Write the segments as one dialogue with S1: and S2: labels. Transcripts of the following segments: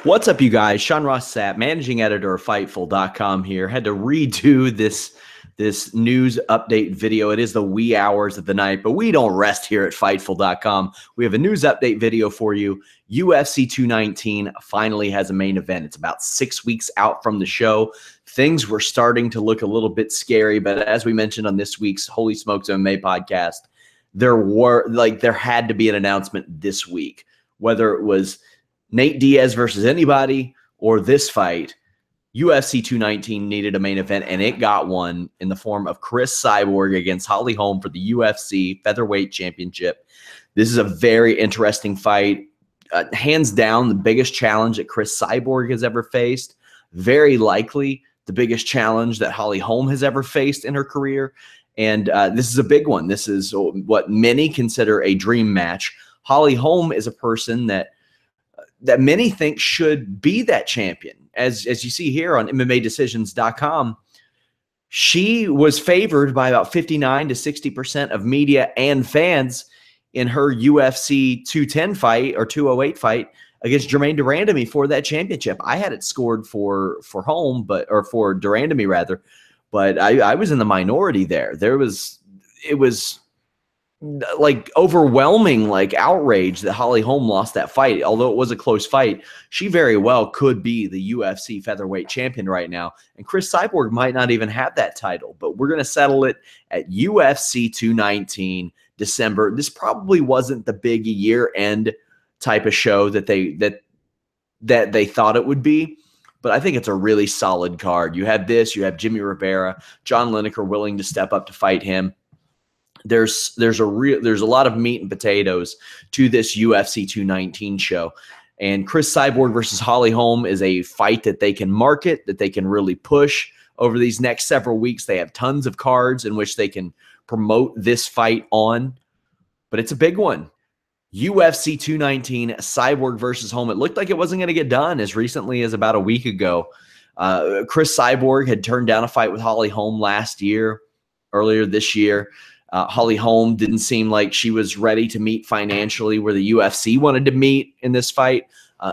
S1: What's up, you guys? Ross Sapp, managing editor of Fightful.com here. Had to redo this news update video. It is the wee hours of the night, but we don't rest here at Fightful.com. We have a news update video for you. UFC 219 finally has a main event. It's about 6 weeks out from the show. Things were starting to look a little bit scary, but as we mentioned on this week's Holy Smokes MMA podcast, there had to be an announcement this week, whether it was Nate Diaz versus anybody or this fight. UFC 219 needed a main event, and it got one in the form of Cris Cyborg against Holly Holm for the UFC Featherweight Championship. This is a very interesting fight. Hands down, the biggest challenge that Cris Cyborg has ever faced. Very likely the biggest challenge that Holly Holm has ever faced in her career. And this is a big one. This is what many consider a dream match. Holly Holm is a person that many think should be that champion. As you see here on MMADecisions.com, she was favored by about 59 to 60% of media and fans in her UFC 210 fight or 208 fight against Germaine de Randamie for that championship. I had it scored for Holm, or for de Randamie rather, but I was in the minority there. It was like overwhelming, like outrage that Holly Holm lost that fight. Although it was a close fight, she very well could be the UFC featherweight champion right now. And Cris Cyborg might not even have that title, but we're going to settle it at UFC 219 December. This probably wasn't the big year-end type of show that they thought it would be, but I think it's a really solid card. You have Jimmy Rivera, John Lineker willing to step up to fight him. There's a lot of meat and potatoes to this UFC 219 show. And Cris Cyborg versus Holly Holm is a fight that they can market, that they can really push over these next several weeks. They have tons of cards in which they can promote this fight on, but it's a big one. UFC 219, Cyborg versus Holm. It looked like it wasn't going to get done as recently as about a week ago. Cris Cyborg had turned down a fight with Holly Holm earlier this year. Holly Holm didn't seem like she was ready to meet financially where the UFC wanted to meet in this fight.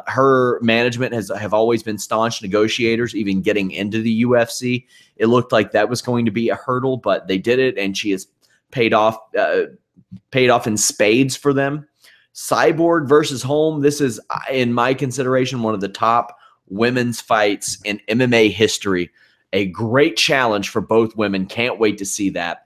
S1: Her management have always been staunch negotiators, even getting into the UFC. It looked like that was going to be a hurdle, but they did it, and she has paid off in spades for them. Cyborg versus Holm. This is, in my consideration, one of the top women's fights in MMA history. A great challenge for both women. Can't wait to see that.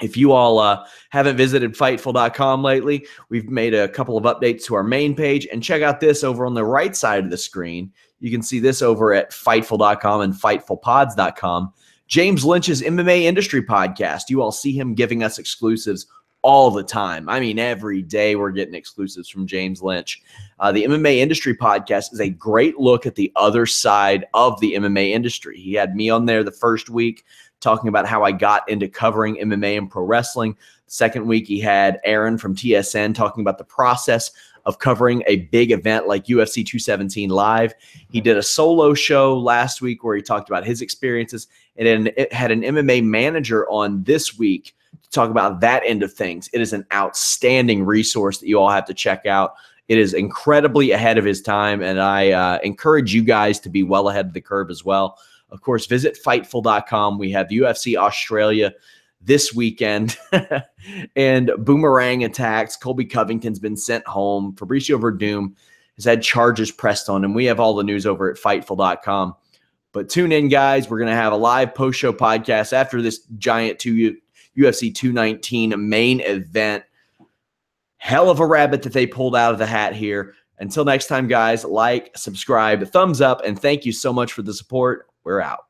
S1: If you all haven't visited Fightful.com lately, we've made a couple of updates to our main page. And check out this over on the right side of the screen. You can see this over at Fightful.com and FightfulPods.com. James Lynch's MMA Industry Podcast. You all see him giving us exclusives all the time. I mean, every day we're getting exclusives from James Lynch. The MMA Industry Podcast is a great look at the other side of the MMA industry. He had me on there the first week talking about how I got into covering MMA and pro wrestling. The second week, he had Aaron from TSN talking about the process of covering a big event like UFC 217 live. He did a solo show last week where he talked about his experiences, and then it had an MMA manager on this week to talk about that end of things. It is an outstanding resource that you all have to check out. It is incredibly ahead of his time, and I encourage you guys to be well ahead of the curve as well. Of course, visit Fightful.com. We have UFC Australia this weekend and Boomerang attacks. Colby Covington's been sent home. Fabricio Verdum has had charges pressed on him. We have all the news over at Fightful.com. But tune in, guys. We're going to have a live post-show podcast after this giant UFC 219 main event. Hell of a rabbit that they pulled out of the hat here. Until next time, guys, like, subscribe, thumbs up, and thank you so much for the support. We're out.